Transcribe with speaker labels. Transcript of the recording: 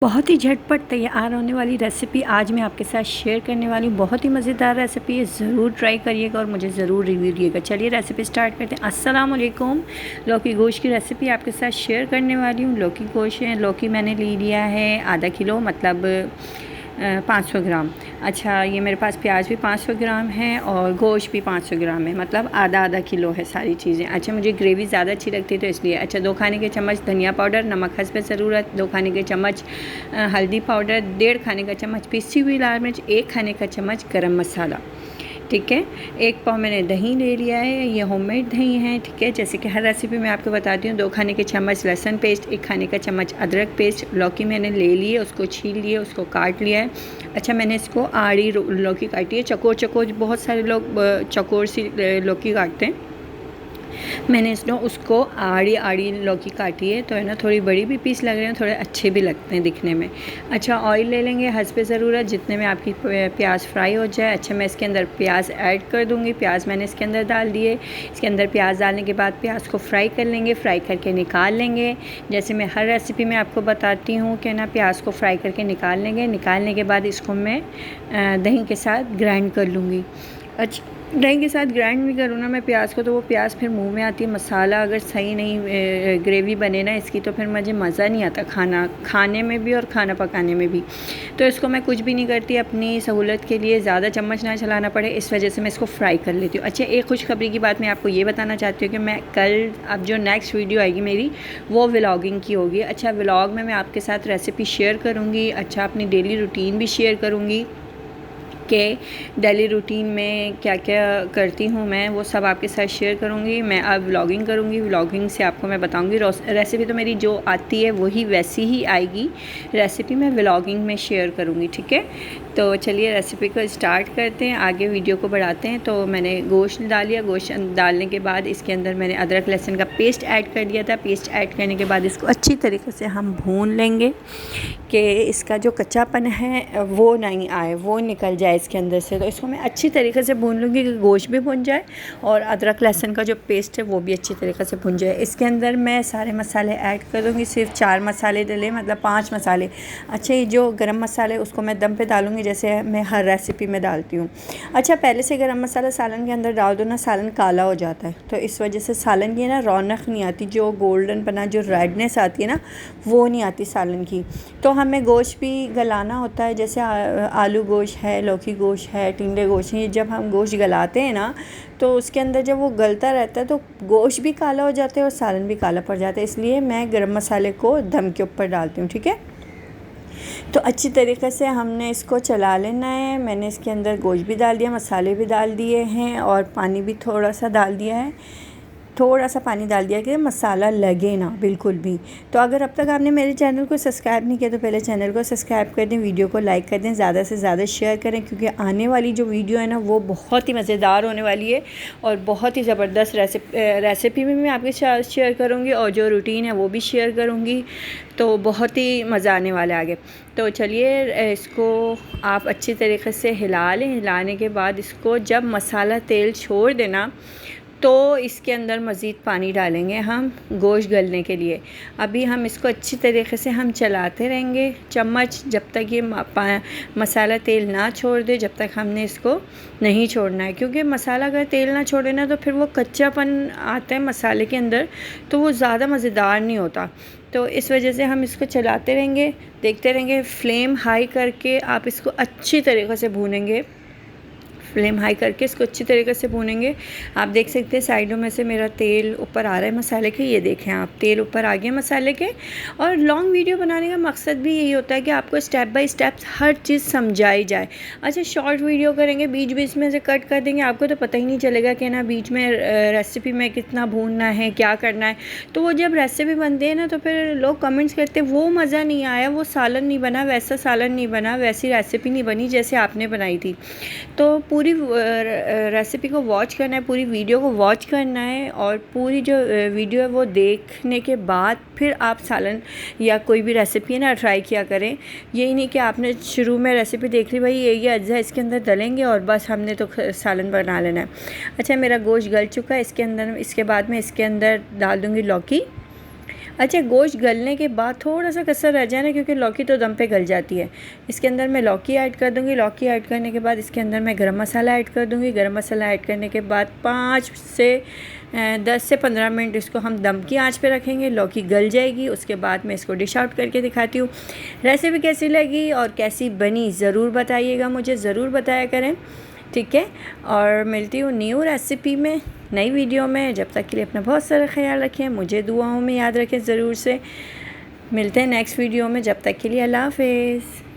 Speaker 1: बहुत ही झटपट तैयार होने वाली रेसिपी आज मैं आपके साथ शेयर करने वाली हूँ। बहुत ही मज़ेदार रेसिपी है, ज़रूर ट्राई करिएगा और मुझे ज़रूर रिव्यू दिएगा। चलिए रेसिपी स्टार्ट करते हैं। अस्सलाम वालेकुम। लौकी गोश्त की रेसिपी आपके साथ शेयर करने वाली हूँ। लौकी गोश्त है, लौकी मैंने ले लिया है आधा किलो, मतलब 500 ग्राम। अच्छा, ये मेरे पास प्याज भी 500 ग्राम है और गोश्त भी 500 ग्राम है, मतलब आधा आधा किलो है सारी चीज़ें। अच्छा, मुझे ग्रेवी ज़्यादा अच्छी लगती है तो इसलिए। अच्छा, 2 खाने के चम्मच धनिया पाउडर, नमक हस्ब ज़रूरत, 2 खाने के चम्मच हल्दी पाउडर, 1.5 खाने का चम्मच पिसी हुई लाल मिर्च, 1 खाने का चम्मच गरम मसाला। ठीक है, 1 पाव मैंने दही ले लिया है, ये होममेड दही है। ठीक है, जैसे कि हर रेसिपी में आपको बताती हूँ। 2 खाने के चम्मच लहसुन पेस्ट, 1 खाने का चम्मच अदरक पेस्ट। लौकी मैंने ले ली है, उसको छील लिए, उसको काट लिया है। अच्छा, मैंने इसको आड़ी लौकी काटी है, चकोर चकोर। बहुत सारे लोग चकोर सी लौकी काटते हैं, मैंने उसको आड़ी आड़ी लौकी काटी है, तो है ना, थोड़ी बड़ी भी पीस लग रहे हैं, थोड़े अच्छे भी लगते हैं दिखने में। अच्छा, ऑयल ले लेंगे हस्ब ज़रूरत, जितने में आपकी प्याज फ्राई हो जाए। अच्छा, मैं इसके अंदर प्याज ऐड कर दूँगी। प्याज मैंने इसके अंदर डाल दिए। इसके अंदर प्याज डालने के बाद प्याज को फ्राई कर लेंगे, फ्राई करके निकाल लेंगे। जैसे मैं हर रेसिपी में आपको बताती हूँ कि ना, प्याज को फ्राई करके निकाल लेंगे। निकालने के बाद इसको मैं दही के साथ ग्राइंड कर लूँगी। अच्छा, दही के साथ ग्राइंड भी करूँ ना मैं प्याज को, तो वो प्याज फिर मुंह में आती है। मसाला अगर सही नहीं ग्रेवी बने ना इसकी, तो फिर मुझे मज़ा नहीं आता खाने में भी और खाना पकाने में भी। तो इसको मैं कुछ भी नहीं करती, अपनी सहूलत के लिए ज़्यादा चम्मच ना चलाना पड़े, इस वजह से मैं इसको फ्राई कर लेती हूँ। अच्छा, एक खुशखबरी की बात मैं आपको ये बताना चाहती हूँ कि मैं कल, अब जो नेक्स्ट वीडियो आएगी मेरी, वो व्लॉगिंग की होगी। अच्छा, व्लॉग में मैं आपके साथ रेसिपी शेयर करूँगी। अच्छा, अपनी डेली रूटीन भी शेयर करूँगी कि डेली रूटीन में क्या क्या करती हूँ मैं, वो सब आपके साथ शेयर करूँगी। मैं अब व्लॉगिंग करूँगी, व्लॉगिंग से आपको मैं बताऊँगी। रेसिपी तो मेरी जो आती है वही वैसी ही आएगी, रेसिपी मैं व्लॉगिंग में शेयर करूँगी। ठीक है, तो चलिए रेसिपी को स्टार्ट करते हैं, आगे वीडियो को बढ़ाते हैं। तो मैंने गोश्त डाल लिया। गोश्त डालने के बाद इसके अंदर मैंने अदरक लहसुन का पेस्ट ऐड कर दिया था। पेस्ट ऐड करने के बाद इसको अच्छी तरीके से हम भून लेंगे कि इसका जो कच्चापन है वो नहीं आए, वो निकल जाए इसके अंदर से। तो इसको मैं अच्छी तरीके से भून लूँगी कि गोश्त भी भुन जाए और अदरक लहसुन का जो पेस्ट है वो भी अच्छी तरीके से भुन जाए। इसके अंदर मैं सारे मसाले ऐड कर दूँगी। सिर्फ 4 मसाले डले, मतलब 5 मसाले। अच्छा, ये जो गरम मसाले उसको मैं दम पे डालूँगी, जैसे मैं हर रेसिपी में डालती हूँ। अच्छा, पहले से गरम मसाला सालन के अंदर डाल दो ना, सालन काला हो जाता है, तो इस वजह से सालन की ना रौनक नहीं आती, जो गोल्डन पना, जो रेडनेस आती है ना, वो नहीं आती सालन की। तो हमें गोश्त भी गलाना होता है, जैसे आलू गोश्त है, लौकी गोश्त है, टिंडे गोश्त है। जब हम गोश्त गलाते हैं ना, तो उसके अंदर जब वो गलता रहता है तो गोश्त भी काला हो जाता है और सालन भी काला पड़ जाता है। इसलिए मैं गरम मसाले को दम के ऊपर डालती हूँ। ठीक है, तो अच्छी तरीके से हमने इसको चला लेना है। मैंने इसके अंदर गोश्त भी डाल दिया, मसाले भी डाल दिए हैं और पानी भी थोड़ा सा डाल दिया है। थोड़ा सा पानी डाल दिया कि मसाला लगे ना बिल्कुल भी। तो अगर अब तक आपने मेरे चैनल को सब्सक्राइब नहीं किया तो पहले चैनल को सब्सक्राइब कर दें, वीडियो को लाइक कर दें, ज़्यादा से ज़्यादा शेयर करें, क्योंकि आने वाली जो वीडियो है ना वो बहुत ही मज़ेदार होने वाली है और बहुत ही ज़बरदस्त रेसिपी भी मैं आपके साथ शेयर करूँगी और जो रूटीन है वो भी शेयर करूँगी। तो बहुत ही मज़ा आने वाला है आगे। तो चलिए इसको आप अच्छी तरीके से हिला लें। हिलाने के बाद इसको जब मसाला तेल छोड़ देना, तो इसके अंदर मज़ीद पानी डालेंगे हम गोश्त गलने के लिए। अभी हम इसको अच्छी तरीके से हम चलाते रहेंगे चम्मच, जब तक ये मसाला तेल ना छोड़ दे, जब तक हमने इसको नहीं छोड़ना है। क्योंकि मसाला अगर तेल ना छोड़े ना, तो फिर वो कच्चापन आता है मसाले के अंदर, तो वो ज़्यादा मज़ेदार नहीं होता। तो इस वजह से हम इसको चलाते रहेंगे, देखते रहेंगे। फ्लेम हाई करके आप इसको अच्छी तरीके से भूनेंगे। फ्लेम हाई करके इसको अच्छी तरीके से भूनेंगे। आप देख सकते हैं साइडों में से मेरा तेल ऊपर आ रहा है मसाले के, ये देखें आप, तेल ऊपर आ गया मसाले के। और लॉन्ग वीडियो बनाने का मकसद भी यही होता है कि आपको स्टेप बाय स्टेप हर चीज़ समझाई जाए। अच्छा, शॉर्ट वीडियो करेंगे, बीच बीच में से कट कर देंगे, आपको तो पता ही नहीं चलेगा कि ना बीच में रेसिपी में कितना भूनना है, क्या करना है। तो वो जब रेसिपी बनती है ना, तो फिर लोग कमेंट्स करते हैं वो मज़ा नहीं आया, वो सालन नहीं बना, वैसा सालन नहीं बना, वैसी रेसिपी नहीं बनी जैसे आपने बनाई थी। तो पूरी रेसिपी को वॉच करना है, पूरी वीडियो को वॉच करना है और पूरी जो वीडियो है वो देखने के बाद फिर आप सालन या कोई भी रेसिपी है ना ट्राई किया करें। यही नहीं कि आपने शुरू में रेसिपी देख ली, भाई ये अज्जा इसके अंदर डलेंगे और बस हमने तो सालन बना लेना है। अच्छा, मेरा गोश्त गल चुका है। इसके बाद मैं इसके अंदर डाल दूँगी लौकी। अच्छा, गोश्त गलने के बाद थोड़ा सा कसर रह जाए ना, क्योंकि लौकी तो दम पे गल जाती है। इसके अंदर मैं लौकी ऐड कर दूँगी। लौकी ऐड करने के बाद इसके अंदर मैं गरम मसाला ऐड कर दूँगी। गरम मसाला ऐड करने के बाद 10 से 15 मिनट इसको हम दम की आंच पे रखेंगे। लौकी गल जाएगी, उसके बाद मैं इसको डिश आउट करके दिखाती हूँ। रेसिपी कैसी लगी और कैसी बनी ज़रूर बताइएगा, मुझे ज़रूर बताया करें, ठीक है। और मिलती हूँ न्यू रेसिपी में, नई वीडियो में। जब तक के लिए अपना बहुत सारा ख्याल रखें, मुझे दुआओं में याद रखें ज़रूर से। मिलते हैं नेक्स्ट वीडियो में, जब तक के लिए अल्लाह हाफ़िज़।